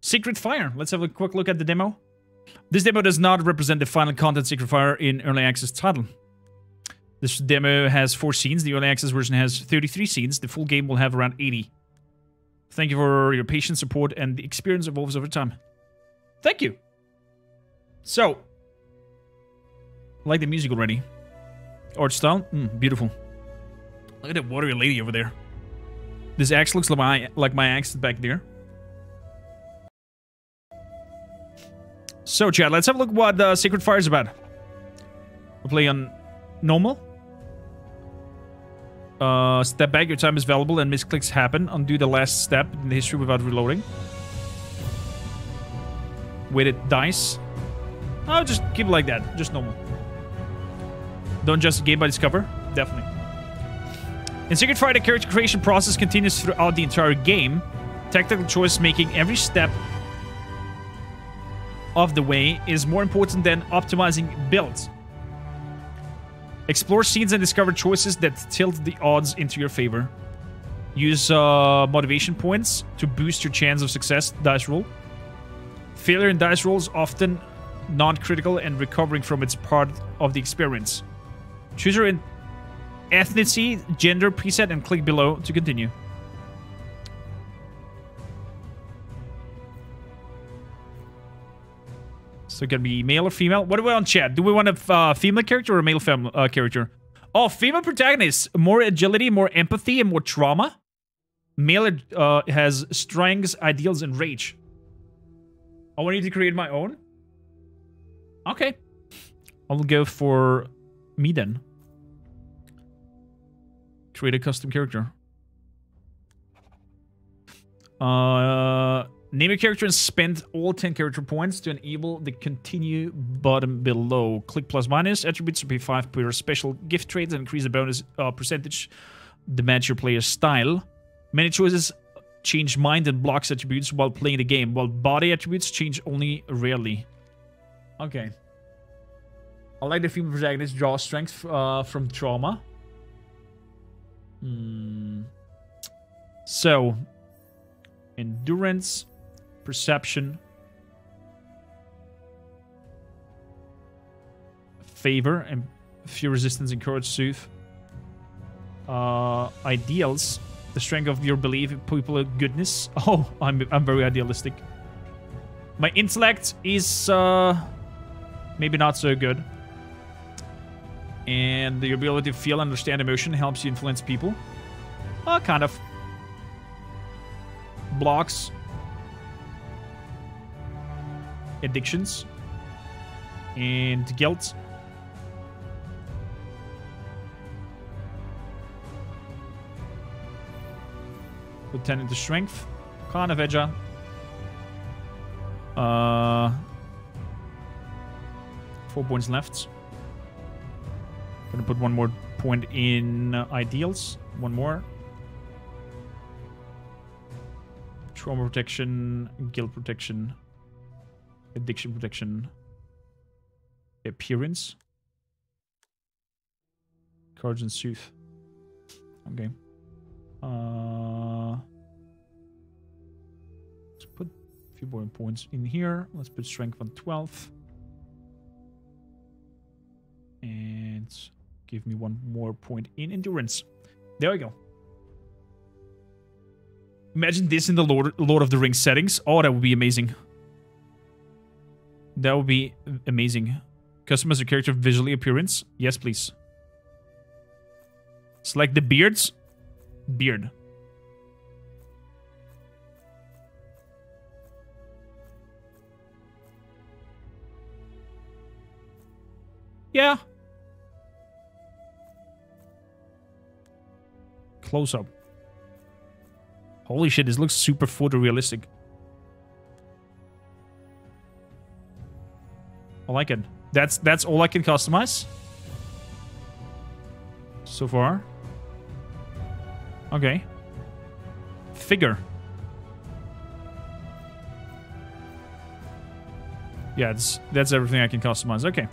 Secret Fire. Let's have a quick look at the demo. This demo does not represent the final content Secret Fire in Early Access title. This demo has 4 scenes. The Early Access version has 33 scenes. The full game will have around 80. Thank you for your patient support, and the experience evolves over time. Thank you. So, I like the music already. Art style, beautiful. Look at that warrior lady over there. This axe looks like my axe back there. So, chat, let's have a look what Secret Fire is about. We'll play on normal. Step back, your time is valuable and misclicks happen. Undo the last step in the history without reloading. Weighted dice. I'll just keep it like that. Just normal. Don't judge the game by its cover. Definitely. In Secret Fire, the character creation process continues throughout the entire game. Tactical choice making every step of the way is more important than optimizing builds. Explore scenes and discover choices that tilt the odds into your favor. Use motivation points to boost your chance of success. Dice roll. Failure in dice rolls often non-critical, and recovering from its part of the experience. Choose your ethnicity, gender preset, and click below to continue. So it can be male or female. What do we want on chat? Do we want a female character or a male character? Oh, female protagonist. More agility, more empathy, and more trauma. Male has strengths, ideals, and rage. I want you to create my own. Okay. I'll go for me then. Create a custom character. Name your character and spend all 10 character points to enable the continue button below. Click plus minus. Attributes to pay 5 per special gift trades and increase the bonus percentage to match your player's style. Many choices change mind and blocks attributes while playing the game, while body attributes change only rarely. Okay. I like the female protagonist. Draw strength from trauma. So, endurance, perception, favor, and fear resistance, and courage, soothe. Ideals, the strength of your belief in people, goodness. Oh, I'm very idealistic. My intellect is maybe not so good. And the ability to feel and understand emotion helps you influence people. Kind of. Blocks. Addictions. And guilt. Put 10 into strength. Kind of agile. 4 points left. Gonna put 1 more point in ideals. 1 more. Trauma protection, guilt protection, addiction protection, appearance, courage and soothe. Okay. Let's put a few more points in here. Let's put strength on 12. And give me 1 more point in endurance. There we go. Imagine this in the Lord of the Rings settings. Oh, that would be amazing. That would be amazing. Customize your character visually appearance. Yes, please. Select the beards. Beard. Yeah. Close up. Holy shit, this looks super photorealistic. I like it. That's all I can customize so far. Okay. Figure. Yeah, that's everything I can customize. Okay.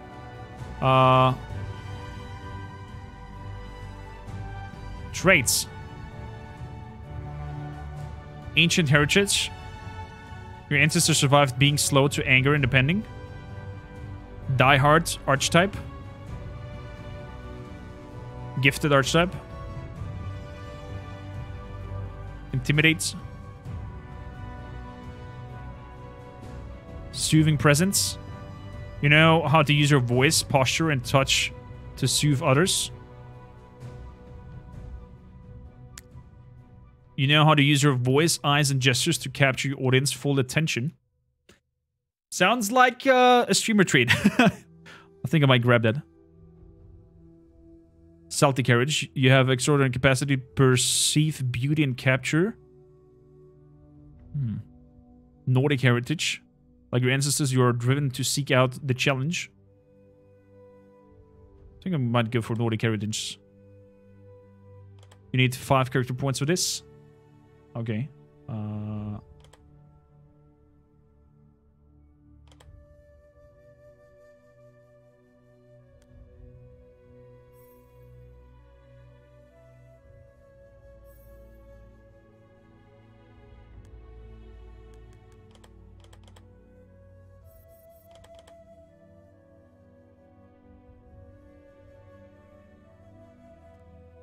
Traits. Ancient heritage. Your ancestors survived being slow to anger and depending. Die Hard archetype. Gifted archetype. Intimidates. Soothing presence. You know how to use your voice, posture, and touch to soothe others. You know how to use your voice, eyes, and gestures to capture your audience full attention. Sounds like a streamer trait. I think I might grab that. Celtic Heritage. You have extraordinary capacity to perceive beauty and capture. Nordic Heritage. Like your ancestors, you are driven to seek out the challenge. I think I might go for Nordic Heritage. You need 5 character points for this. Okay.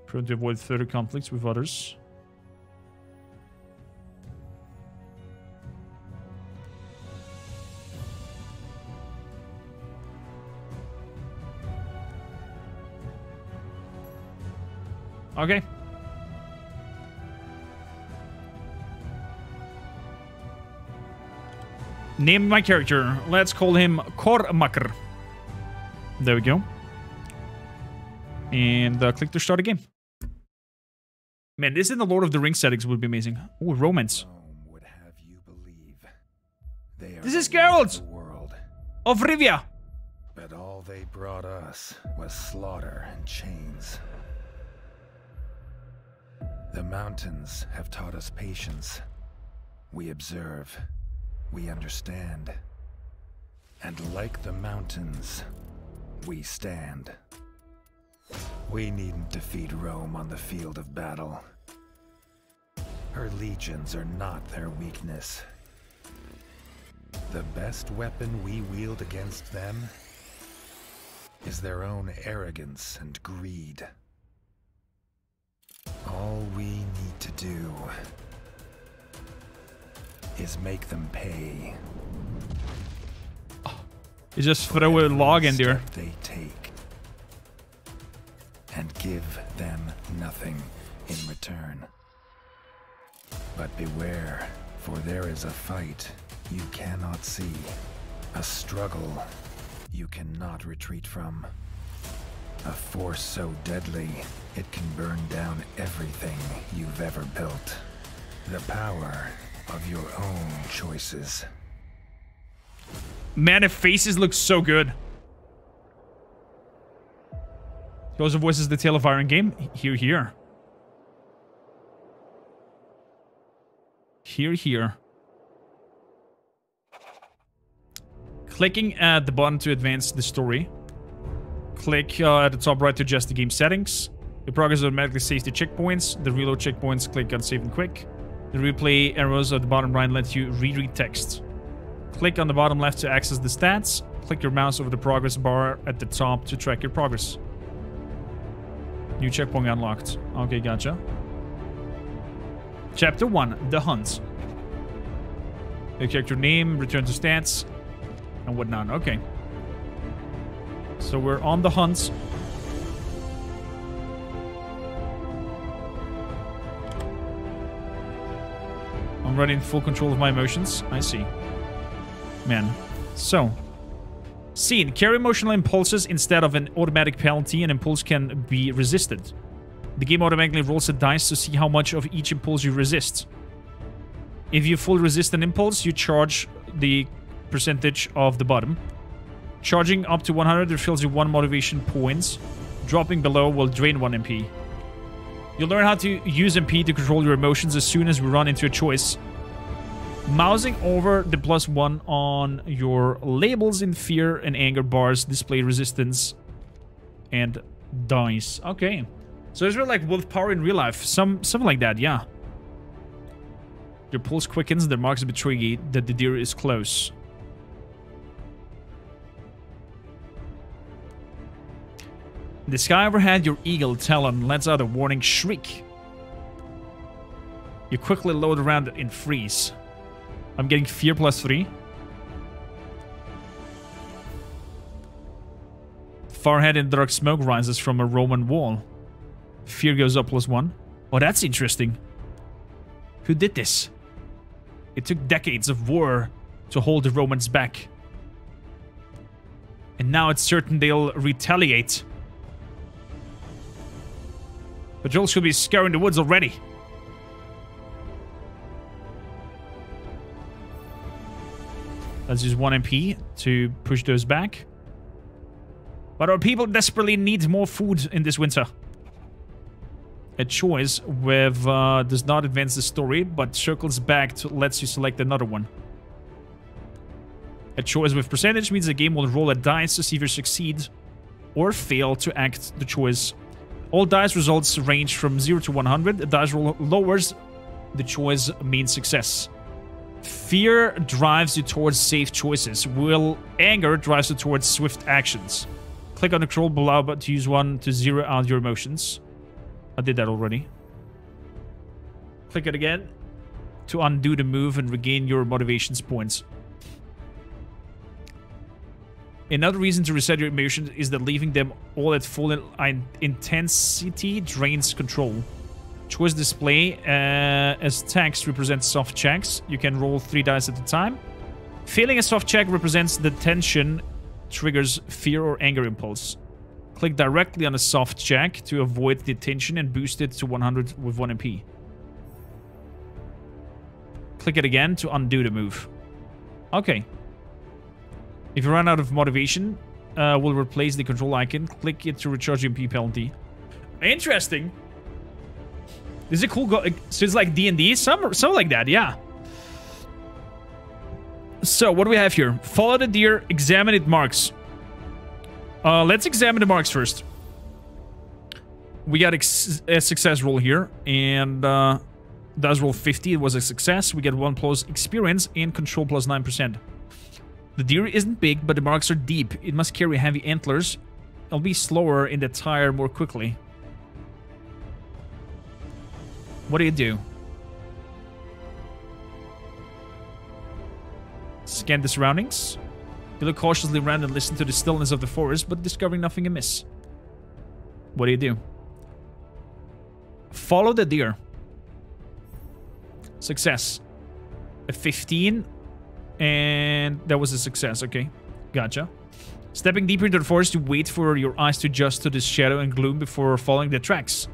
Trying to avoid further conflicts with others. Okay. Name my character. Let's call him Kormakr. There we go. And click to start a game. Man, this in the Lord of the Rings settings would be amazing. Oh, romance. Would have you believe they are This is Geralt of Rivia. But all they brought us was slaughter and chains. The mountains have taught us patience. We observe, we understand. And like the mountains, we stand. We needn't defeat Rome on the field of battle. Her legions are not their weakness. The best weapon we wield against them is their own arrogance and greed. All we need to do is make them pay. You just throw a log in there. They take and give them nothing in return. But beware, for there is a fight you cannot see, a struggle you cannot retreat from. A force so deadly, it can burn down everything you've ever built. The power of your own choices. Man, the faces look so good. He also voices the Tale of Iron game. Here, here. Here, here. Clicking at the button to advance the story. Click at the top right to adjust the game settings. The progress automatically saves the checkpoints. The reload checkpoints, click on Save and Quick. The replay arrows at the bottom right let you reread text. Click on the bottom left to access the stats. Click your mouse over the progress bar at the top to track your progress. New checkpoint unlocked. Okay, gotcha. Chapter 1, The Hunt. The character name, return to stats, and whatnot. Okay. So we're on the hunt. I'm running full control of my emotions. I see. Man. So. Scene. Carry emotional impulses instead of an automatic penalty. An impulse can be resisted. The game automatically rolls a dice to see how much of each impulse you resist. If you fully resist an impulse, you charge the percentage of the bottom. Charging up to 100 refills you 1 motivation points. Dropping below will drain 1 MP. You'll learn how to use MP to control your emotions as soon as we run into a choice. Mousing over the +1 on your labels in fear and anger bars display resistance and dice. Okay. So it's really like willpower in real life. Something like that, yeah. Your pulse quickens, the marks betray you that the deer is close. In the sky overhead, your eagle talon lets out a warning shriek. You quickly load around it and freeze. I'm getting fear +3. Far ahead in dark smoke rises from a Roman wall. Fear goes up +1. Oh, that's interesting. Who did this? It took decades of war to hold the Romans back. And now it's certain they'll retaliate. Patrols should be scouring the woods already. Let's use 1 MP to push those back. But our people desperately need more food in this winter. A choice with does not advance the story, but circles back to lets you select another one. A choice with percentage means the game will roll a dice to see if you succeed or fail to act the choice. All dice results range from 0 to 100. A dice roll lowers the choice means success. Fear drives you towards safe choices, while anger drives you towards swift actions. Click on the scroll below to use 1 to zero out your emotions. I did that already. Click it again to undo the move and regain your motivations points. Another reason to reset your emotions is that leaving them all at full intensity drains control. Choice display as text represents soft checks. You can roll 3 dice at a time. Failing a soft check represents the tension triggers fear or anger impulse. Click directly on a soft check to avoid the tension and boost it to 100 with 1 MP. Click it again to undo the move. Okay. If you run out of motivation, we'll replace the control icon. Click it to recharge your MP penalty. Interesting. This is a cool so it's like D&D? Something like that, yeah. So, what do we have here? Follow the deer, examine its marks. Let's examine the marks first. We got a success roll here, and does roll 50. It was a success. We get 1+ experience and control +9%. The deer isn't big, but the marks are deep. It must carry heavy antlers. It'll be slower in the tire more quickly. What do you do? Scan the surroundings. You look cautiously around and listen to the stillness of the forest, but discovering nothing amiss. What do? Follow the deer. Success. A 15. And that was a success. Okay. Gotcha. Stepping deeper into the forest, you wait for your eyes to adjust to the shadow and gloom before following the tracks.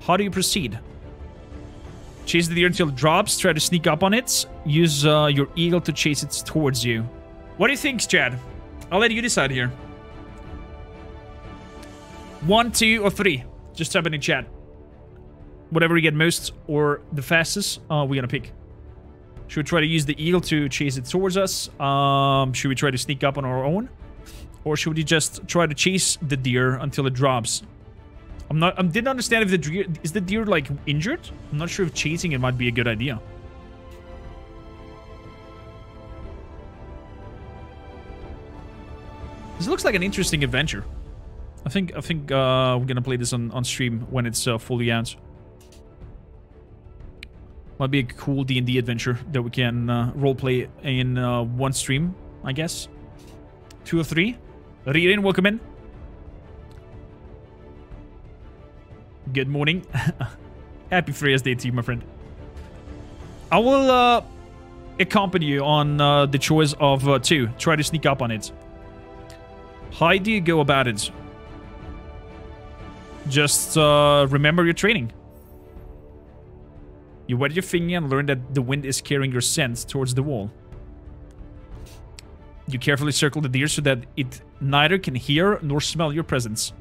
How do you proceed? Chase the deer until it drops. Try to sneak up on it. Use your eagle to chase it towards you. What do you think, Chad? I'll let you decide here. 1, 2, or 3. Just type it in chat. Whatever you get most or the fastest, we're gonna pick. Should we try to use the eagle to chase it towards us? Should we try to sneak up on our own? Or should we just try to chase the deer until it drops? I didn't understand if the deer... Is the deer, like, injured? I'm not sure if chasing it might be a good idea. This looks like an interesting adventure. I think we're gonna play this on stream when it's fully out. Might be a cool D&D adventure that we can roleplay in one stream, I guess. 2 or 3. Ririn, welcome in. Good morning. Happy Freya's Day to you, my friend. I will accompany you on the choice of 2. Try to sneak up on it. How do you go about it? Just remember your training. You wet your finger and learn that the wind is carrying your scent towards the wall. You carefully circle the deer so that it neither can hear nor smell your presence.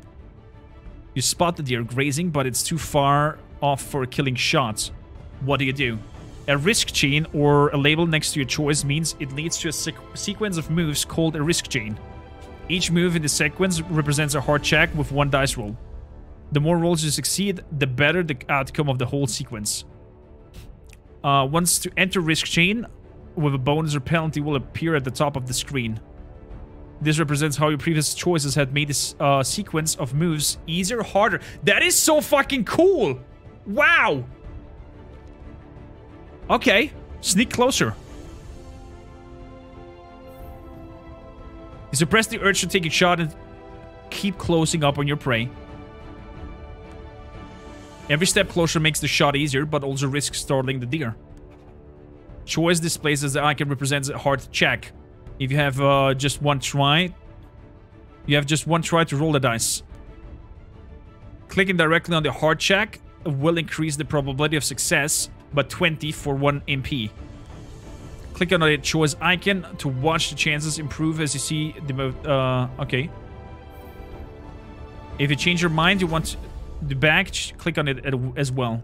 You spot the deer grazing, but it's too far off for a killing shot. What do? A risk chain or a label next to your choice means it leads to a sequence of moves called a risk chain. Each move in the sequence represents a hard check with 1 dice roll. The more rolls you succeed, the better the outcome of the whole sequence. Once to enter risk chain with a bonus or penalty will appear at the top of the screen. This represents how your previous choices had made this sequence of moves easier or harder. That is so fucking cool! Wow! Okay, sneak closer. You suppress the urge to take a shot and keep closing up on your prey. Every step closer makes the shot easier, but also risks startling the deer. Choice displays as the icon represents a hard check. If you have just one try, you have just one try to roll the dice. Clicking directly on the hard check will increase the probability of success by 20 for 1 MP. Click on the choice icon to watch the chances improve as you see the okay. If you change your mind, you want the back, click on it as well.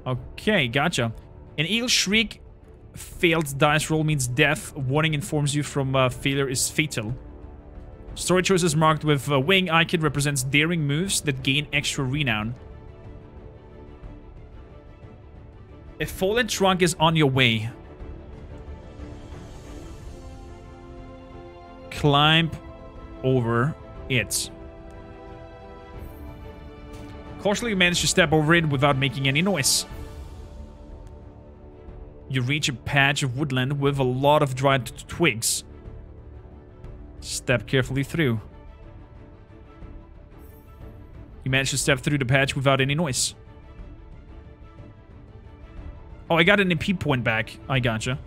Okay, gotcha. An eagle shriek failed dice roll means death. Warning informs you from failure is fatal. Story choices marked with wing icon represents daring moves that gain extra renown. A fallen trunk is on your way. Climb over it. Cautiously manage to step over it without making any noise. You reach a patch of woodland with a lot of dried twigs. Step carefully through. You manage to step through the patch without any noise. Oh, I got an MP point back. I gotcha.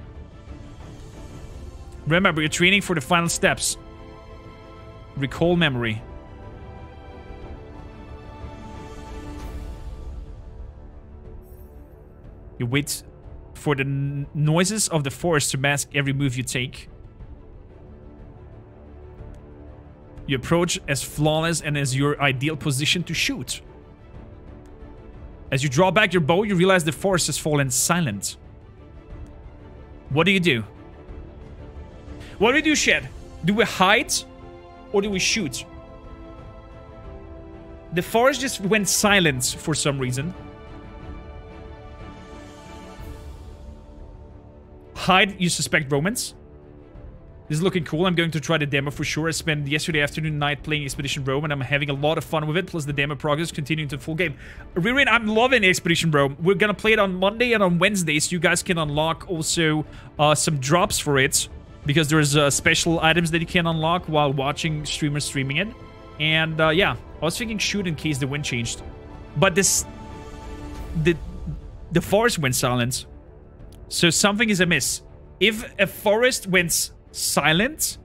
Remember, you're training for the final steps. Recall memory. You wait for the noises of the forest to mask every move you take. You approach as flawless and as your ideal position to shoot. As you draw back your bow, you realize the forest has fallen silent. What do you do? What do we do, Shed? Do we hide or do we shoot? The forest just went silent for some reason. Hide, you suspect Romans. This is looking cool. I'm going to try the demo for sure. I spent yesterday afternoon and night playing Expedition Rome, and I'm having a lot of fun with it, plus the demo progress continuing to full game. Ririn, I'm loving Expedition Rome. We're gonna play it on Monday and on Wednesday, so you guys can unlock also some drops for it, because there's special items that you can unlock while watching streamers streaming it. And yeah, I was thinking shoot in case the wind changed. But the forest went silent. So something is amiss. If a forest went silent,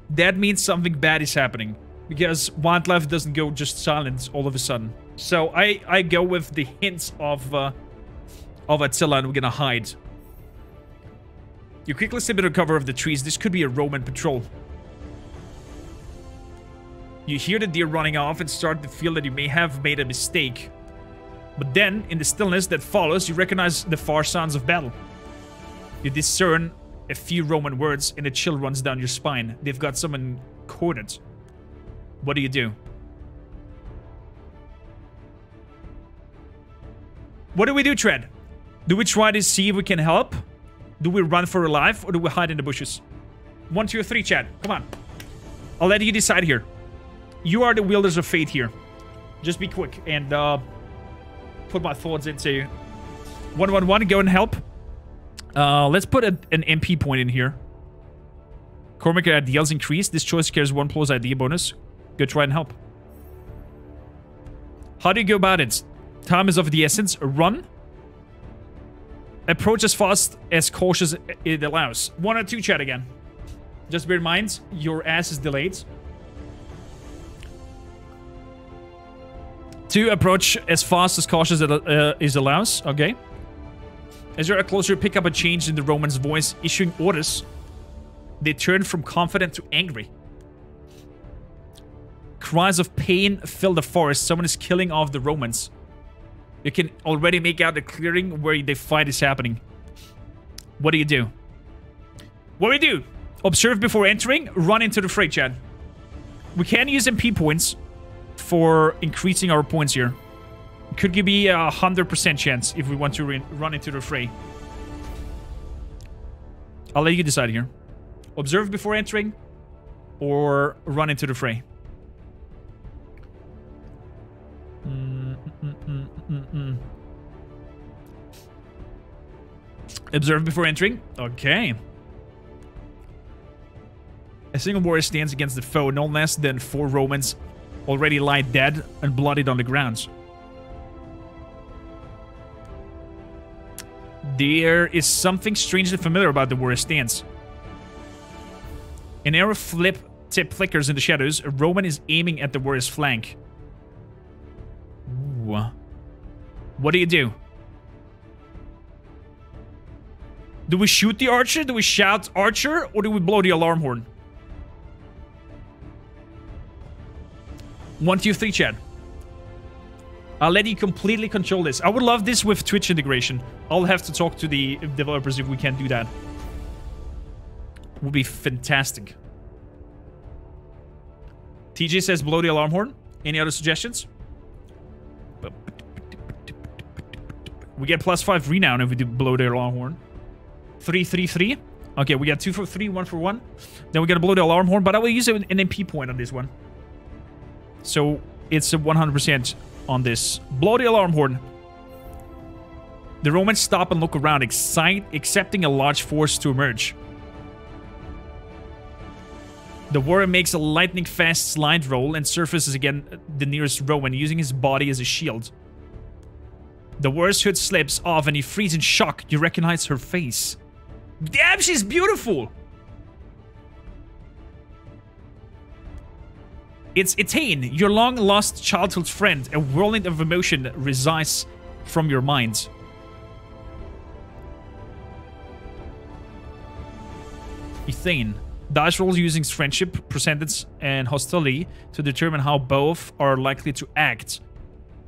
that means something bad is happening. Because wildlife doesn't go just silent all of a sudden. So I go with the hints of Attila, and we're gonna hide. You quickly slip into cover of the trees. This could be a Roman patrol. You hear the deer running off and start to feel that you may have made a mistake. But then, in the stillness that follows, you recognize the far sounds of battle. You discern a few Roman words, and a chill runs down your spine. They've got someone corded. What do you do? What do we do, Tread? Do we try to see if we can help? Do we run for our life, or do we hide in the bushes? 1, 2, 3, Chad. Come on. I'll let you decide here. You are the wielders of fate here. Just be quick and put my thoughts into 111. Go and help. Let's put an MP point in here. Cormac ideals increased. This choice carries 1+ idea bonus. Go try and help. How do you go about it? Time is of the essence. Run. Approach as fast as cautious it allows. 1 or 2, chat again. Just bear in mind, your ass is delayed. 2, approach as fast as cautious it allows. Okay. As you're closer, you pick up a change in the Roman's voice, issuing orders. They turn from confident to angry. Cries of pain fill the forest. Someone is killing off the Romans. You can already make out the clearing where the fight is happening. What do you do? What do we do? Observe before entering. Run into the fray, Chad. We can use MP points for increasing our points here. Could be a 100% chance if we want to run into the fray. I'll let you decide here. Observe before entering, or run into the fray. Observe before entering. Okay. A single warrior stands against the foe. No less than 4 Romans already lie dead and bloodied on the grounds. There is something strangely familiar about the warrior stance. An arrow tip flickers in the shadows. A Roman is aiming at the warrior's flank. Ooh. What do you do? Do we shoot the archer? Do we shout archer? Or do we blow the alarm horn? 1, 2, 3, Chad. I'll let you completely control this. I would love this with Twitch integration. I'll have to talk to the developers if we can do that. Would be fantastic. TJ says blow the alarm horn. Any other suggestions? We get +5 renown if we do blow the alarm horn. 3, 3, 3. Okay, we got 2 for 3, 1 for 1. Then we gotta blow the alarm horn, but I will use an MP point on this one. So it's a 100% on this. Blow the alarm horn. The Romans stop and look around, accepting a large force to emerge. The warrior makes a lightning-fast slide roll and surfaces again the nearest Roman, using his body as a shield. The warrior's hood slips off and you freeze in shock. You recognize her face. Damn, she's beautiful! It's Etain, your long-lost childhood friend. A whirlwind of emotion resides from your mind. Etain. Dice rolls using friendship, presentence, and hostility to determine how both are likely to act.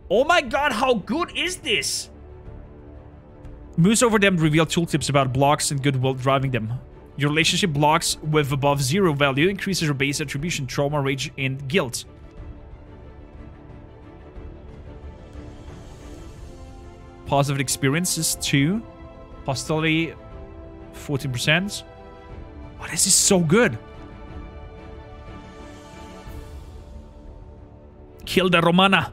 Oh my god, how good is this? Moves over them reveal tooltips about blocks and goodwill driving them. Your relationship blocks with above 0 value increases your base attribution, trauma, rage, and guilt. Positive experiences 2. Hostility 14%. Oh, this is so good. Kill the Romana.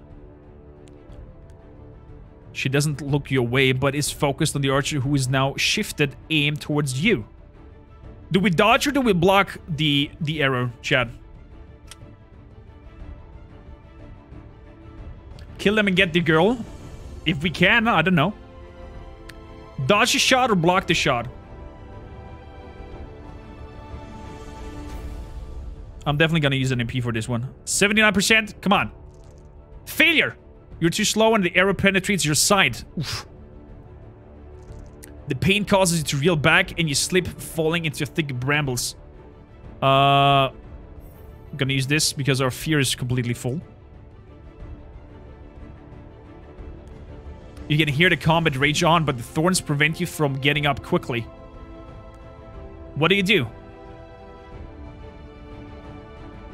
She doesn't look your way, but is focused on the archer who is now shifted aim towards you. Do we dodge or do we block the arrow, Chad? Kill them and get the girl. If we can, I don't know. Dodge the shot or block the shot? I'm definitely gonna use an MP for this one. 79%? Come on. Failure! You're too slow and the arrow penetrates your side. Oof. The pain causes you to reel back and you slip, falling into thick brambles. I'm gonna use this because our fear is completely full. You can hear the combat rage on, but the thorns prevent you from getting up quickly. What do you do?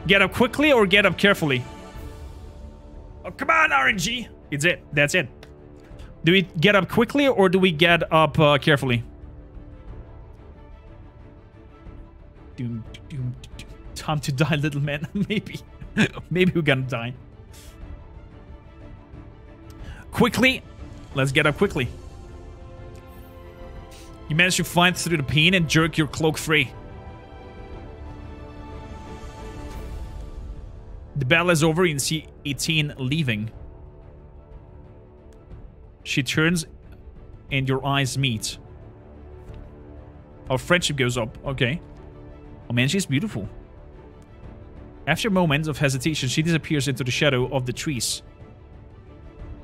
Get up quickly or get up carefully? Oh, come on, RNG! It's it. That's it. Do we get up quickly or do we get up carefully? Doom, doom, doom. Time to die, little man. Maybe. Maybe we're gonna die. Quickly. Let's get up quickly. You manage to fight through the pain and jerk your cloak free. The battle is over. You can see 18 leaving. She turns and your eyes meet. Our friendship goes up. Okay. Oh man, she's beautiful. After a moment of hesitation, she disappears into the shadow of the trees.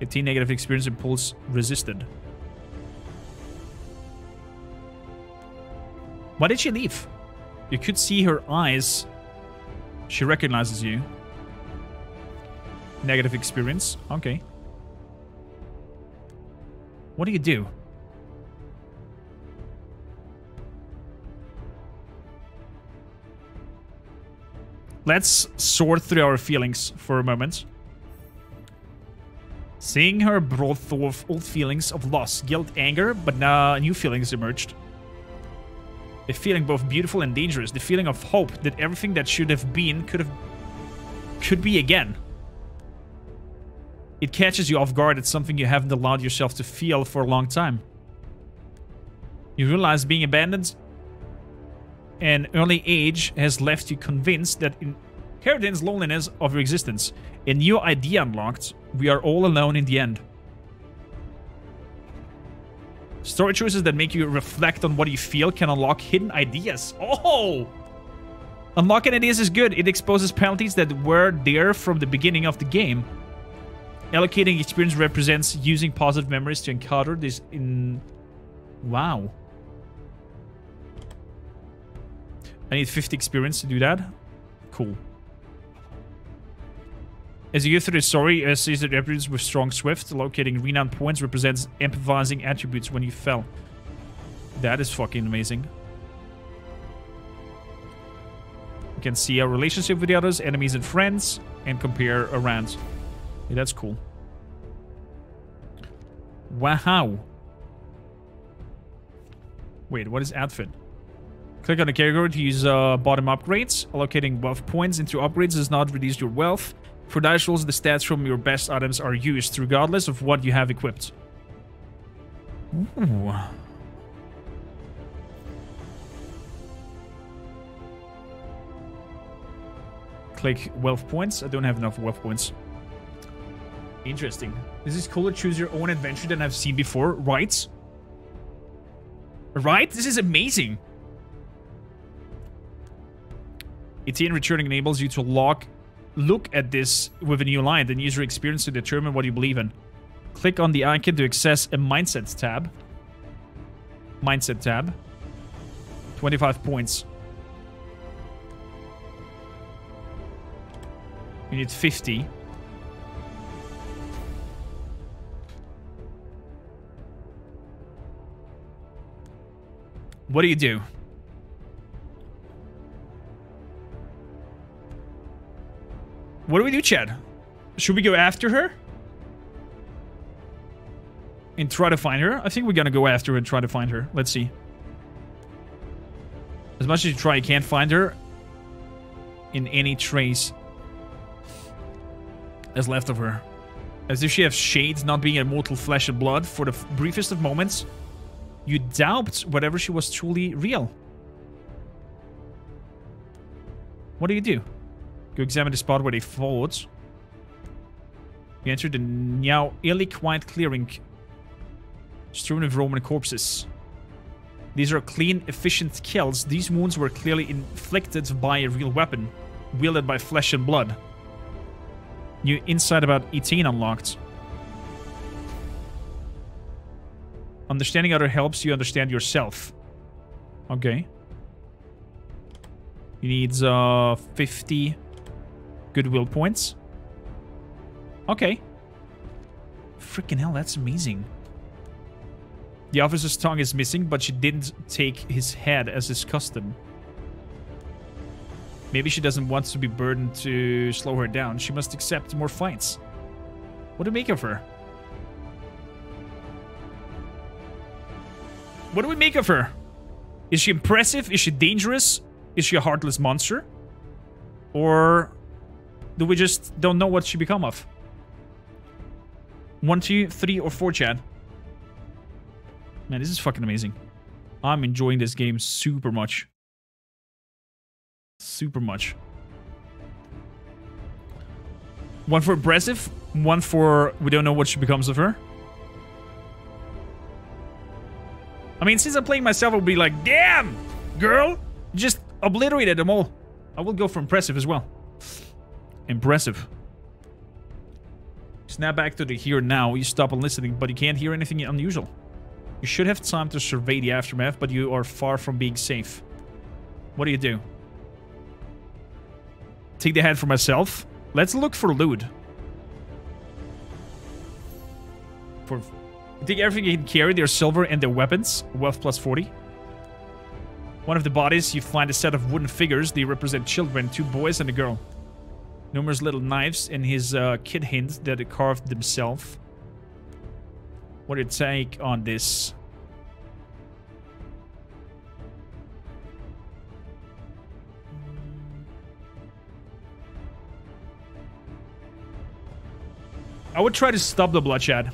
18 negative experience impulse resisted. Why did she leave? You could see her eyes. She recognizes you. Negative experience. Okay. What do you do? Let's sort through our feelings for a moment. Seeing her brought forth old feelings of loss, guilt, anger, but now new feelings emerged. A feeling both beautiful and dangerous. The feeling of hope that everything that should have been could be again. It catches you off guard at something you haven't allowed yourself to feel for a long time. You realize being abandoned an early age has left you convinced that inheritance loneliness of your existence. A new idea unlocked. We are all alone in the end. Story choices that make you reflect on what you feel can unlock hidden ideas. Oh! Unlocking ideas is good. It exposes penalties that were there from the beginning of the game. Allocating experience represents using positive memories to encounter this in... Wow. I need 50 experience to do that. Cool. As you go through the story, sees the attributes with strong swift. Locating renown points represents empathizing attributes when you fell. That is fucking amazing. You can see our relationship with the others, enemies and friends, and compare around. Yeah, that's cool. Wow. Wait, what is outfit? Click on the category to use bottom upgrades. Allocating wealth points into upgrades does not reduce your wealth. For dice rolls, the stats from your best items are used, regardless of what you have equipped. Ooh. Click wealth points. I don't have enough wealth points. Interesting. This is cooler. Choose your own adventure than I've seen before, right? Right? This is amazing. ETN returning enables you to look at this with a new line, then use your experience to determine what you believe in. Click on the icon to access a Mindset tab. Mindset tab. 25 points. You need 50. What do you do? What do we do, Chad? Should we go after her? And try to find her? I think we're gonna go after her and try to find her. Let's see. As much as you try, you can't find her in any trace that's left of her. As if she has shades, not being a mortal flesh and blood. For the briefest of moments, you doubt whatever she was truly real. What do you do? Go examine the spot where they fought. You enter the now eerily quiet clearing strewn with Roman corpses. These are clean, efficient kills. These wounds were clearly inflicted by a real weapon, wielded by flesh and blood. New insight about 18 unlocked. Understanding other helps you understand yourself. Okay. You need 50 goodwill points. Okay. Freaking hell, that's amazing. The officer's tongue is missing, but she didn't take his head as is custom. Maybe she doesn't want to be burdened to slow her down. She must accept more fights. What do we make of her? What do we make of her? Is she impressive? Is she dangerous? Is she a heartless monster? Or do we just don't know what she become of? 1, 2, 3, or 4, Chad. Man, this is fucking amazing. I'm enjoying this game super much. Super much. 1 for impressive. 1 for we don't know what she becomes of her. I mean, since I'm playing myself, I'll be like, damn, girl, just obliterated them all. I will go for impressive as well. Impressive. Snap back to the here and now. You stop on listening, but you can't hear anything unusual. You should have time to survey the aftermath, but you are far from being safe. What do you do? Take the head for myself. Let's look for loot. Take everything you can carry, their silver and their weapons. Wealth plus 40. One of the bodies, you find a set of wooden figures. They represent children, 2 boys and a girl. Numerous little knives and his kid hand that they carved themselves. What do you take on this? I would try to stop the bloodshed.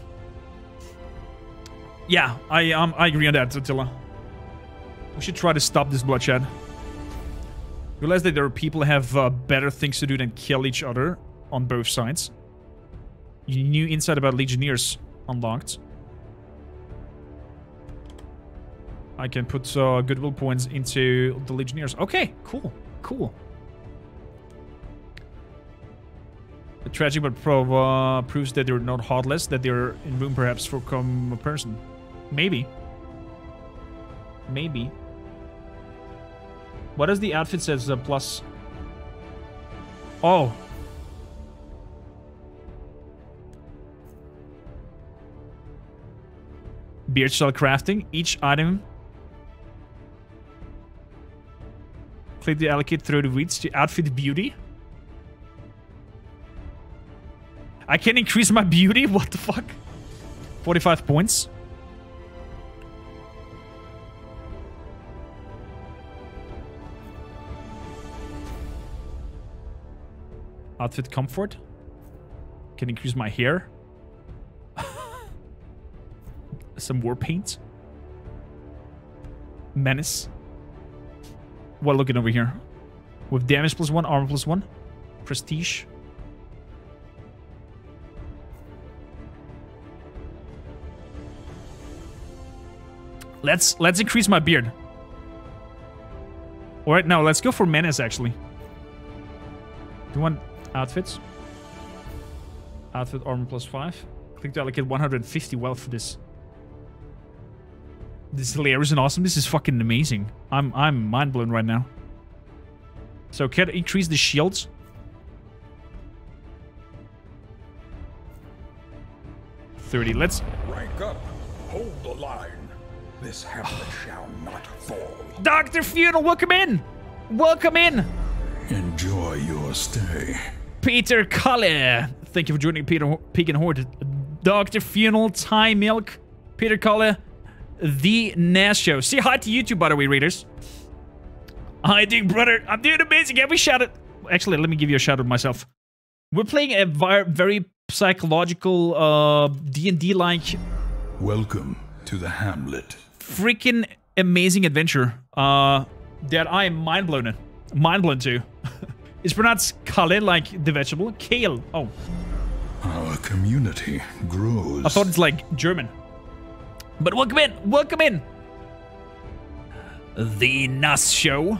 Yeah, I agree on that, Attila. We should try to stop this bloodshed. Realize that there are people who have better things to do than kill each other on both sides. New insight about Legionnaires unlocked. I can put goodwill points into the Legionnaires. Okay, cool, cool. The tragic but proves that they're not heartless, that they're in room perhaps for a person. Maybe. Maybe. What does the outfit says plus? Oh. Beard style crafting. Each item. Click to allocate through the weeds to outfit beauty. I can increase my beauty? What the fuck? 45 points. Outfit comfort. Can increase my hair. Some war paint. Menace. Well, looking over here. With damage +1, armor +1. Prestige. Let's increase my beard. Alright, now let's go for menace actually. Do you want outfits? Outfit armor +5. Click to allocate 150 wealth for this. This is hilarious and awesome. This is fucking amazing. I'm mind blown right now. So can I increase the shields? $30. Let's rank up. Hold the line. This hamlet shall not fall. Dr. Funeral, welcome in! Welcome in! Enjoy your stay. Peter Cully. Thank you for joining Peter Pig and Horde. Dr. Funeral, Thai Milk, Peter Cully, The Nash Show. Say hi to YouTube, by the way, readers. Hi, doing brother. I'm doing amazing. Have we shouted? Actually, let me give you a shout out myself. We're playing a very psychological D&D-like. Welcome to the hamlet. Freaking amazing adventure that I am mind blown to. It's pronounced kale, like the vegetable. Kale. Oh. Our community grows. I thought it's like German. But welcome in. Welcome in. The Nas Show.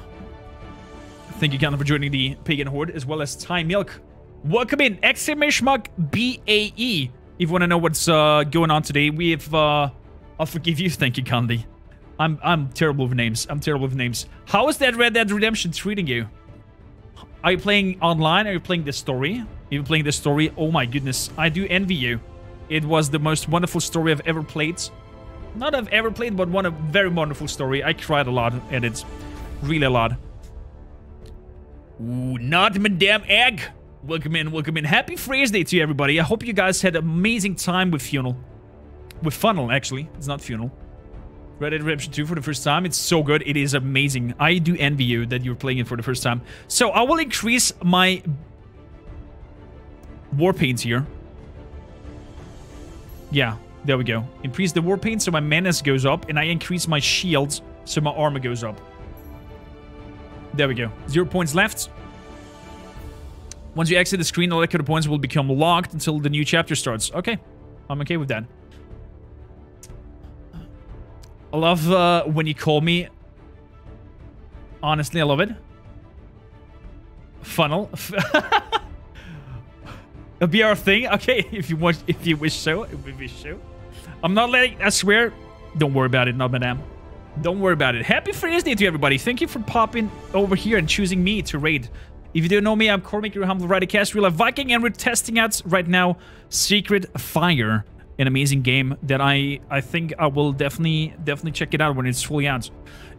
Thank you, Cannon, for joining the Pagan Horde, as well as Thai Milk. Welcome in. Exclamation mark BAE. If you want to know what's going on today, we have... I'll forgive you. Thank you, Candy. I'm terrible with names. I'm terrible with names. How is that Red Dead Redemption treating you? Are you playing online? Are you playing the story? Are you playing the story? Oh my goodness. I do envy you. It was the most wonderful story I've ever played. Not I've ever played, but a very wonderful story. I cried a lot at it. Really a lot. Ooh, not Madame Egg. Welcome in, welcome in. Happy Phrase Day to you, everybody. I hope you guys had an amazing time with Funnel. With Funnel, actually. It's not Funnel. Red Dead Redemption 2 for the first time. It's so good. It is amazing. I do envy you that you're playing it for the first time. So I will increase my war paint here. Yeah, there we go. Increase the war paint so my menace goes up, and I increase my shields so my armor goes up. There we go. 0 points left. Once you exit the screen, all the points will become locked until the new chapter starts. Okay, I'm okay with that. I love when you call me. Honestly, I love it. Funnel. It'll be our thing. Okay, if you want, if you wish so. If we wish so. I'm not letting. I swear. Don't worry about it, not madame. Don't worry about it. Happy Friday to everybody. Thank you for popping over here and choosing me to raid. If you don't know me, I'm Cormac, your humble rider, cast real life Viking, and we're testing out right now Secret Fire. An amazing game that I think I will definitely check it out when it's fully out.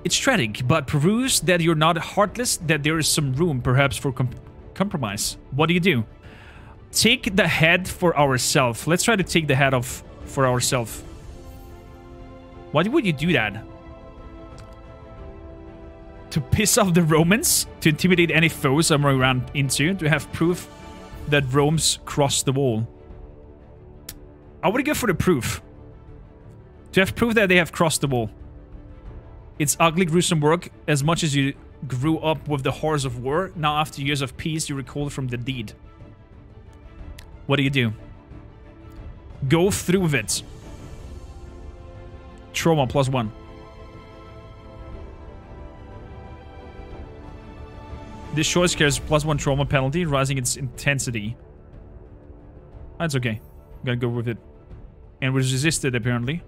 It's tragic, but proves that you're not heartless, that there is some room perhaps for compromise. What do? Take the head for ourselves. Let's try to take the head off for ourselves. Why would you do that? To piss off the Romans? To intimidate any foes I'm around into? To have proof that Rome's crossed the wall? I would go for the proof. To have proof that they have crossed the wall. It's ugly, gruesome work. As much as you grew up with the horrors of war, now after years of peace, you recall from the deed. What do? Go through with it. Trauma +1. This choice carries +1 trauma penalty, rising its intensity. That's okay. I'm gonna go with it. And was resisted, apparently.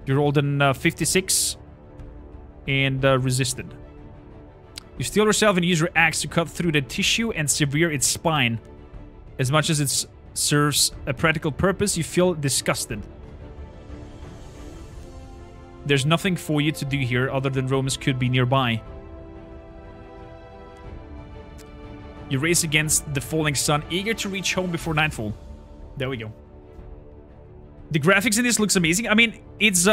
You rolled an 56 and resisted. You steel yourself and use your axe to cut through the tissue and sever its spine. As much as it serves a practical purpose, you feel disgusted. There's nothing for you to do here other than Romus could be nearby. You race against the falling sun, eager to reach home before nightfall. There we go. The graphics in this looks amazing. I mean, it's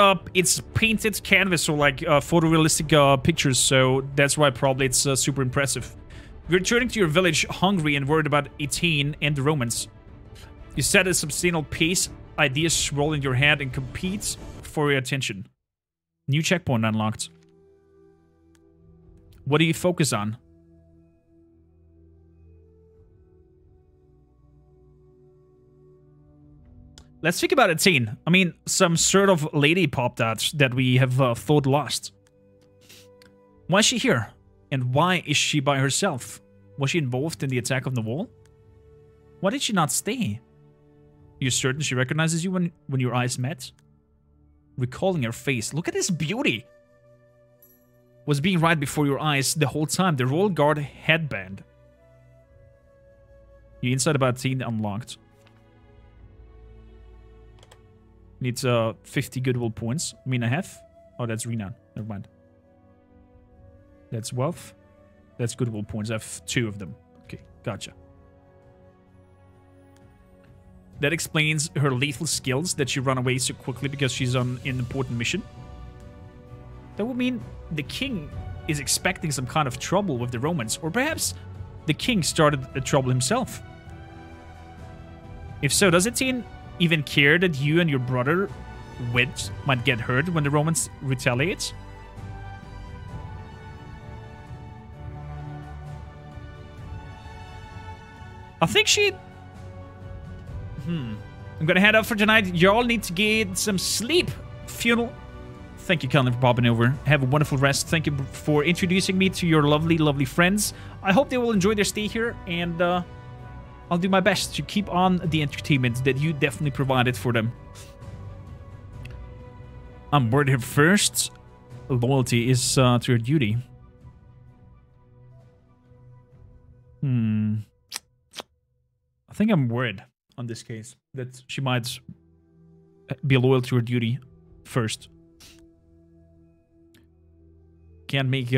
painted canvas, so like photorealistic pictures, so that's why probably it's super impressive. You're returning to your village hungry and worried about Etain and the Romans. You set a substantial pace, ideas roll in your head and compete for your attention. New checkpoint unlocked. What do you focus on? Let's think about Etain. I mean, some sort of lady popped out that we have thought lost. Why is she here? And why is she by herself? Was she involved in the attack on the wall? Why did she not stay? You're certain she recognizes you when your eyes met? Recalling her face. Look at this beauty! Was being right before your eyes the whole time. The Royal Guard headband. Your insight about Etain unlocked. Needs 50 goodwill points. I mean, I have. Oh, that's renown. Never mind. That's wealth. That's goodwill points. I have 2 of them. Okay, gotcha. That explains her lethal skills, that she ran away so quickly because she's on an important mission. That would mean the king is expecting some kind of trouble with the Romans. Or perhaps the king started the trouble himself. If so, does Etain even care that you and your brother, Wit, might get hurt when the Romans retaliate? I think she... I'm gonna head out for tonight. You all need to get some sleep. Funeral. Thank you, Colin, for popping over. Have a wonderful rest. Thank you for introducing me to your lovely, lovely friends. I hope they will enjoy their stay here, and I'll do my best to keep on the entertainment that you definitely provided for them. I'm worried here first. Loyalty is to her duty. I think I'm worried on this case that she might be loyal to her duty first. Can't make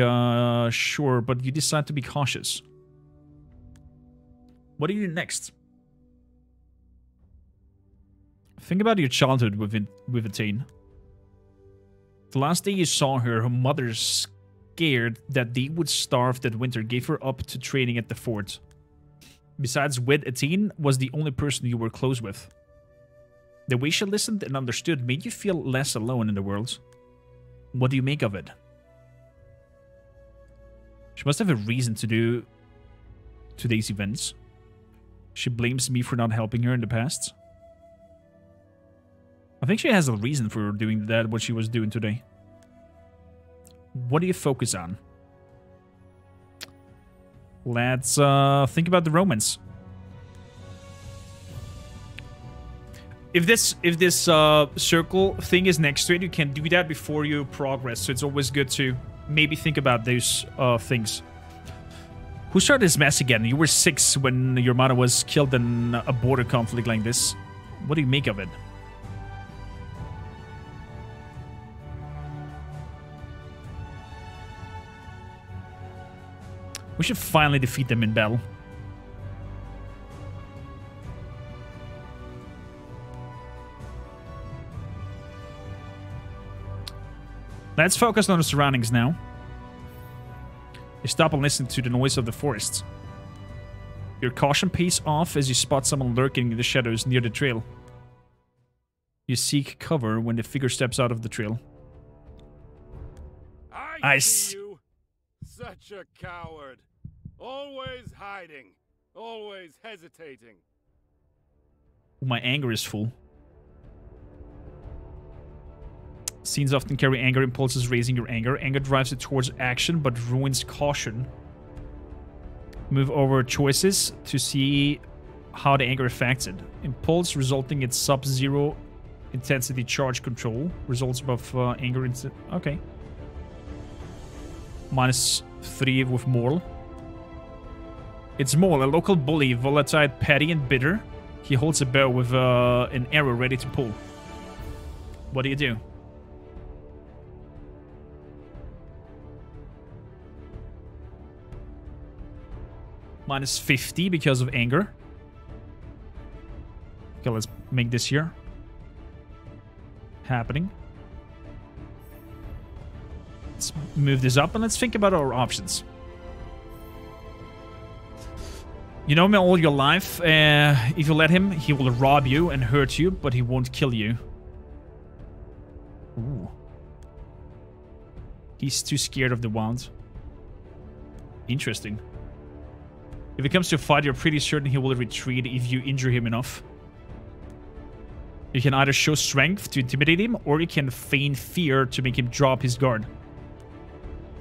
sure, but you decide to be cautious. What do you do next? Think about your childhood with Etain. The last day you saw her, her mother, scared that they would starve that winter, gave her up to training at the fort. Besides Wit, Etain was the only person you were close with. The way she listened and understood made you feel less alone in the world. What do you make of it? She must have a reason to do today's events. She blames me for not helping her in the past. I think she has a reason for doing that, what she was doing today. What do you focus on? Let's think about the Romans. If this circle thing is next to it, you can do that before you progress. So it's always good to maybe think about those things. Who started this mess again? You were 6 when your mother was killed in a border conflict like this. What do you make of it? We should finally defeat them in battle. Let's focus on the surroundings now. You stop and listen to the noise of the forest. Your caution pays off as you spot someone lurking in the shadows near the trail. You seek cover when the figure steps out of the trail. I see you. Such a coward. Always hiding. Always hesitating. My anger is full. Scenes often carry anger impulses, raising your anger. Anger drives it towards action, but ruins caution. Move over choices to see how the anger affects it. Impulse resulting in sub-zero intensity charge control. Results above anger. Okay. -3 with Maul. It's Maul, a local bully, volatile, petty, and bitter. He holds a bow with an arrow ready to pull. What do you do? -50 because of anger. Okay, let's make this here happening. Let's move this up and let's think about our options. You know me all your life. If you let him, he will rob you and hurt you, but he won't kill you. Ooh. He's too scared of the wild. Interesting. If it comes to a fight, you're pretty certain he will retreat if you injure him enough. You can either show strength to intimidate him, or you can feign fear to make him drop his guard.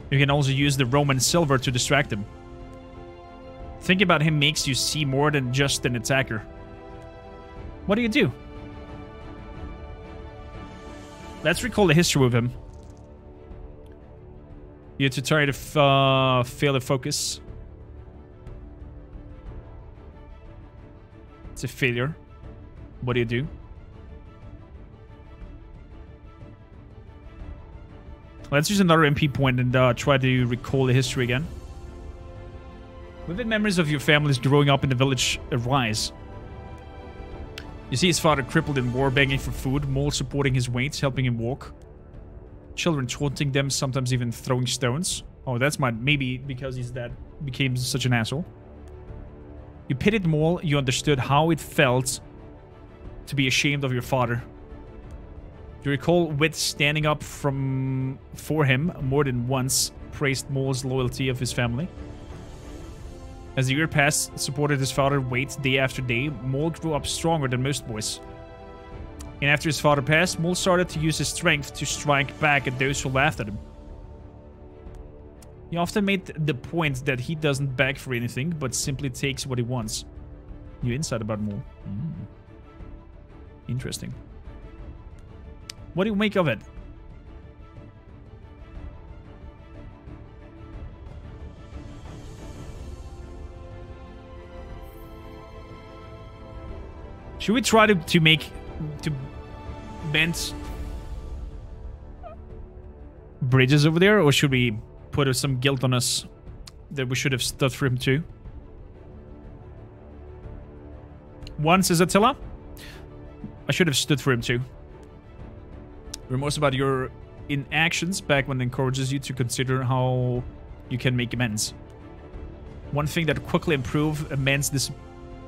You can also use the Roman silver to distract him. Thinking about him makes you see more than just an attacker. What do you do? Let's recall the history with him. You have to try to fail the focus. It's a failure. What do you do? Let's use another MP point and try to recall the history again. Vivid memories of your families growing up in the village arise. You see his father crippled in war, begging for food, Maul supporting his weight, helping him walk. Children taunting them, sometimes even throwing stones. Oh, that's maybe because he's dead, became such an asshole. You pitied Maul, you understood how it felt to be ashamed of your father. You recall Wit standing up for him more than once, praised Maul's loyalty of his family. As the year passed, supported his father Wait day after day, Maul grew up stronger than most boys. And after his father passed, Maul started to use his strength to strike back at those who laughed at him. He often made the point that he doesn't beg for anything, but simply takes what he wants. New insight about Maul. Interesting. What do you make of it? Should we try to bend bridges over there, or should we put some guilt on us that we should have stood for him too? One, says Attila. I should have stood for him too. Remorse about your inactions back when it encourages you to consider how you can make amends. One thing that quickly improve amends this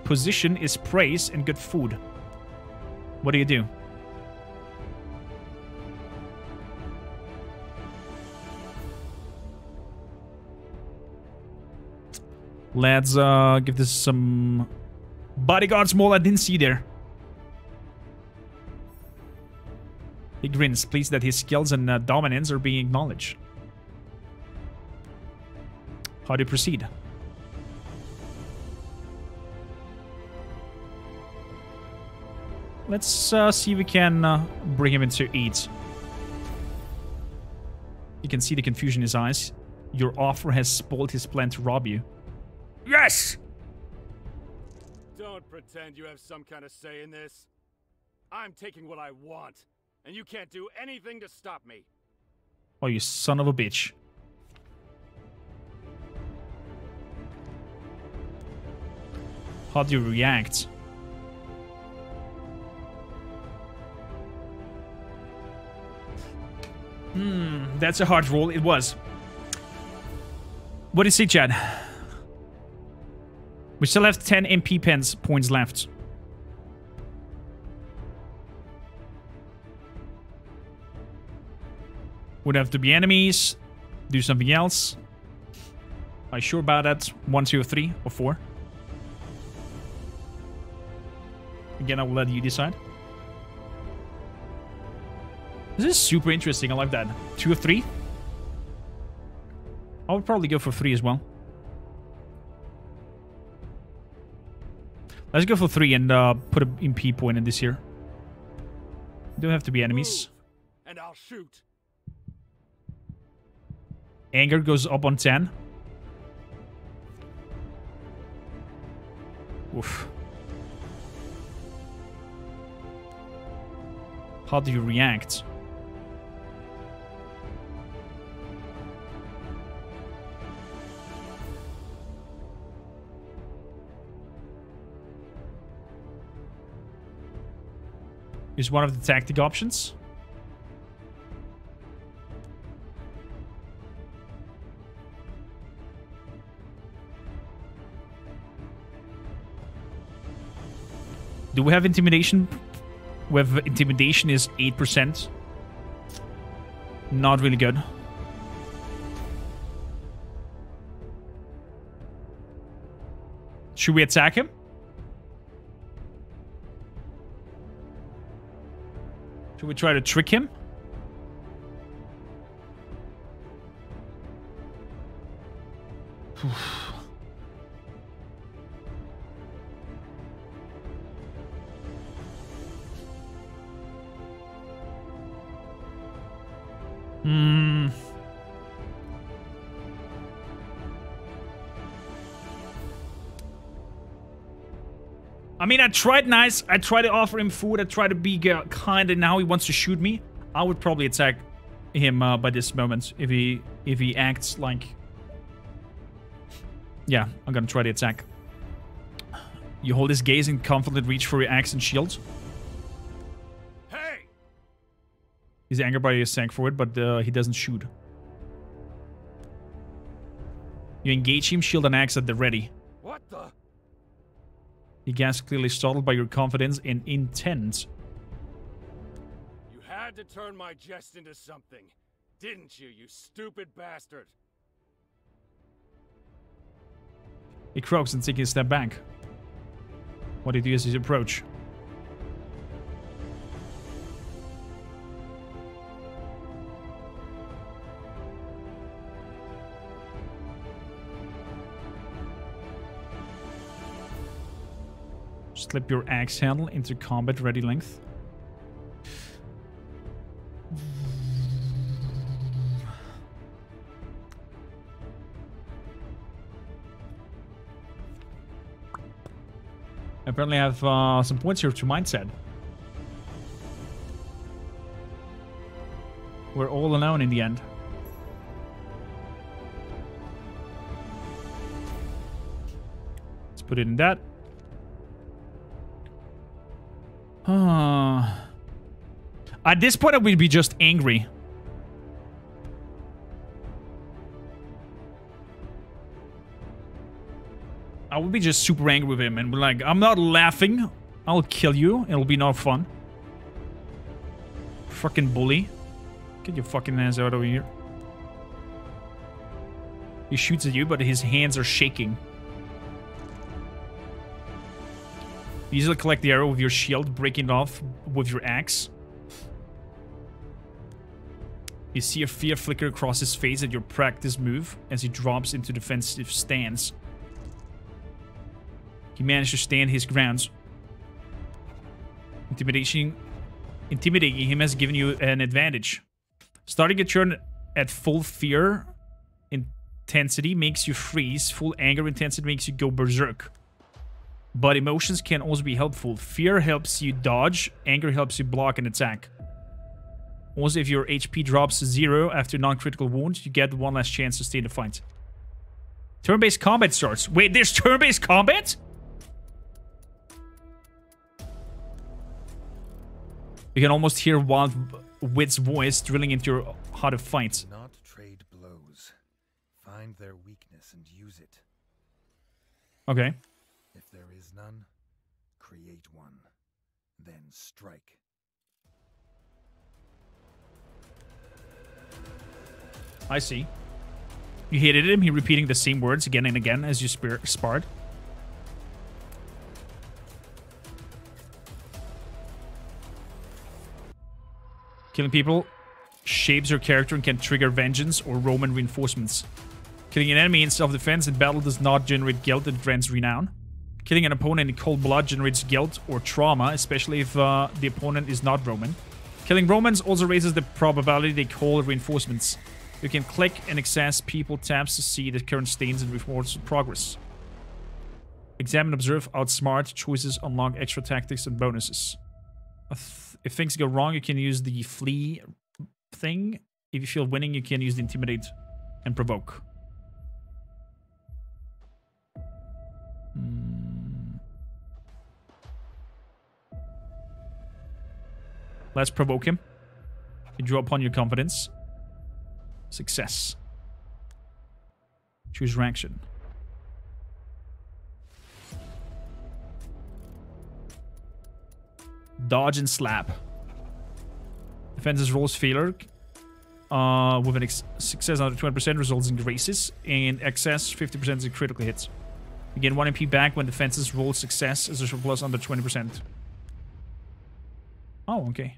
position is praise and good food. What do you do? Let's give this some bodyguards. Maul, I didn't see there. He grins, pleased that his skills and dominance are being acknowledged. How do you proceed? Let's see if we can bring him into 8. You can see the confusion in his eyes. Your offer has spoiled his plan to rob you. Yes! Don't pretend you have some kind of say in this. I'm taking what I want, and you can't do anything to stop me. Oh, you son of a bitch. How do you react? That's a hard roll. It was. What do you see, Chad? We still have 10 MP points left. Would have to be enemies. Do something else. Are you sure about that? 1, 2, or 3, or 4? Again, I will let you decide. This is super interesting. I like that. 2 or 3? I would probably go for 3 as well. Let's go for 3 and put an MP point in this here. Don't have to be enemies. Move, and I'll shoot. Anger goes up on 10. Oof. How do you react? Is one of the tactic options. Do we have intimidation? With intimidation is 8%. Not really good. Should we attack him? Should we try to trick him? I mean, I tried nice. I tried to offer him food. I tried to be kind, and now he wants to shoot me. I would probably attack him by this moment if he acts like. Yeah, I'm gonna try to attack. You hold his gaze and confidently reach for your axe and shield. Hey! He's angered by your sank forward, but he doesn't shoot. You engage him, shield and axe at the ready. What the? He gets clearly startled by your confidence and intent. You had to turn my jest into something, didn't you, you stupid bastard? He croaks and takes a step back. What do you do as you approach? Slip your axe handle into combat ready length. Apparently I have some points here to mindset. We're all alone in the end. Let's put it in that. At this point, I would be just angry. I would be just super angry with him and be like, I'm not laughing. I'll kill you. It'll be no fun. Fucking bully. Get your fucking hands out of here. He shoots at you, but his hands are shaking. You easily collect the arrow with your shield, breaking it off with your axe. You see a fear flicker across his face at your practice move as he drops into defensive stance. He managed to stand his grounds. Intimidating him has given you an advantage. Starting a turn at full fear intensity makes you freeze. Full anger intensity makes you go berserk. But emotions can also be helpful. Fear helps you dodge. Anger helps you block and attack. Also, if your HP drops to 0 after non-critical wound, you get one last chance to stay in the fight. Turn-based combat starts. Wait, there's turn-based combat? You can almost hear Wild Wit's voice drilling into your how to fight. Not trade blows. Find their weakness and use it. Okay. If there is none, create one. Then strike. I see. You hated him, he repeating the same words again and again as you sparred. Killing people shapes your character and can trigger vengeance or Roman reinforcements. Killing an enemy in self-defense in battle does not generate guilt, it grants renown. Killing an opponent in cold blood generates guilt or trauma, especially if the opponent is not Roman. Killing Romans also raises the probability they call reinforcements. You can click and access people tabs to see the current stains and reports progress. Examine, observe, outsmart, choices, unlock extra tactics and bonuses. If things go wrong, you can use the flee thing. If you feel winning, you can use the intimidate and provoke. Let's provoke him. You draw upon your confidence. Success. Choose reaction. Dodge and slap. Defenses rolls failure. With an success under 20% results in graces. And excess 50% is a critical hit. You gain 1 MP back when defenses roll success as a surplus under 20%. Oh, okay.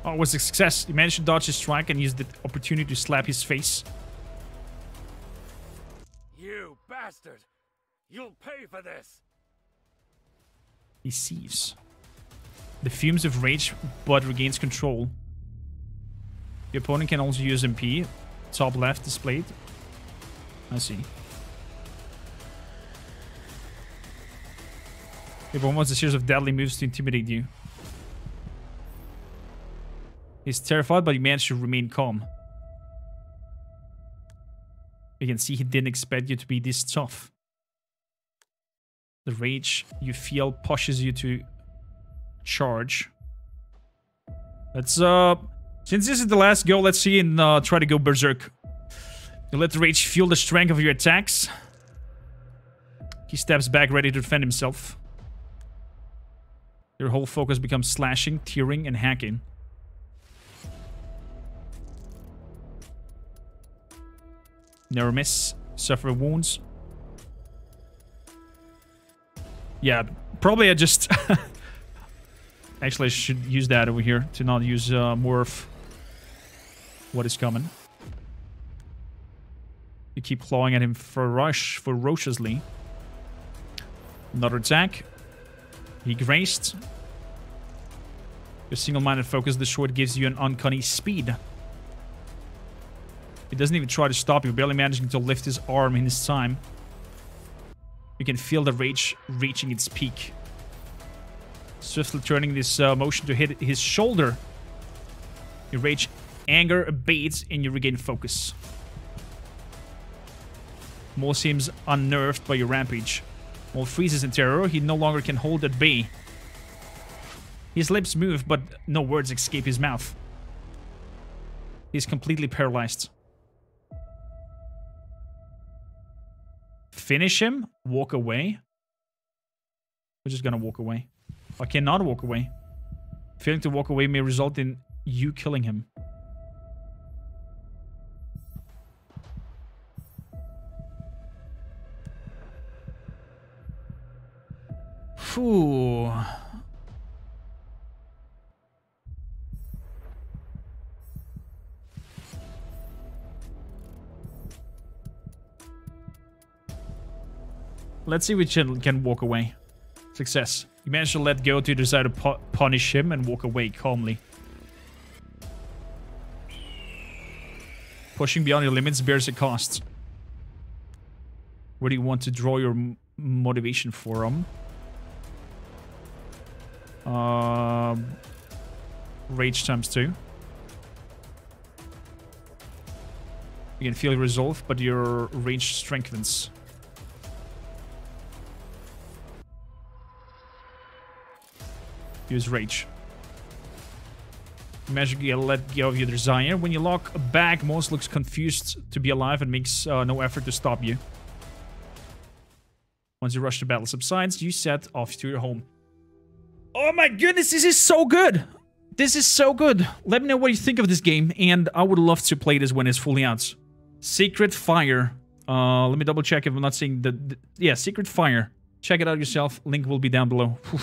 Oh, it was a success. You managed to dodge his strike and use the opportunity to slap his face. You bastard! You'll pay for this! He seethes. The fumes of rage, but regains control. The opponent can also use MP. Top left displayed. I see. The opponent wants a series of deadly moves to intimidate you. He's terrified, but he managed to remain calm. You can see he didn't expect you to be this tough. The rage you feel pushes you to charge. Let's, since this is the last go, let's see and try to go berserk. You let the rage fuel the strength of your attacks. He steps back, ready to defend himself. Your whole focus becomes slashing, tearing, and hacking. Never miss. Suffer wounds. Yeah, probably I just... Actually, I should use that over here to not use more of what is coming. You keep clawing at him ferociously. Another attack. He grazed. Your single-minded focus, the sword gives you an uncanny speed. He doesn't even try to stop you, barely managing to lift his arm in his time. You can feel the rage reaching its peak. Swiftly turning this motion to hit his shoulder. Your rage anger abates and you regain focus. Maul seems unnerved by your rampage. Maul freezes in terror. He no longer can hold at bay. His lips move, but no words escape his mouth. He's completely paralyzed. Finish him. Walk away. We're just gonna walk away. I cannot walk away. Failing to walk away may result in you killing him. Phew. Let's see which can walk away. Success. You managed to let go to decide to punish him and walk away calmly. Pushing beyond your limits bears a cost. Where do you want to draw your motivation from? Rage times 2. You can feel resolve, but your rage strengthens. Use rage. Magically let go of your desire. When you lock back, Moss looks confused to be alive and makes no effort to stop you. Once the rush to battle subsides, you set off to your home. Oh my goodness, this is so good! This is so good! Let me know what you think of this game, and I would love to play this when it's fully out. Secret Fire. Let me double check if I'm not seeing yeah, Secret Fire. Check it out yourself. Link will be down below. Whew.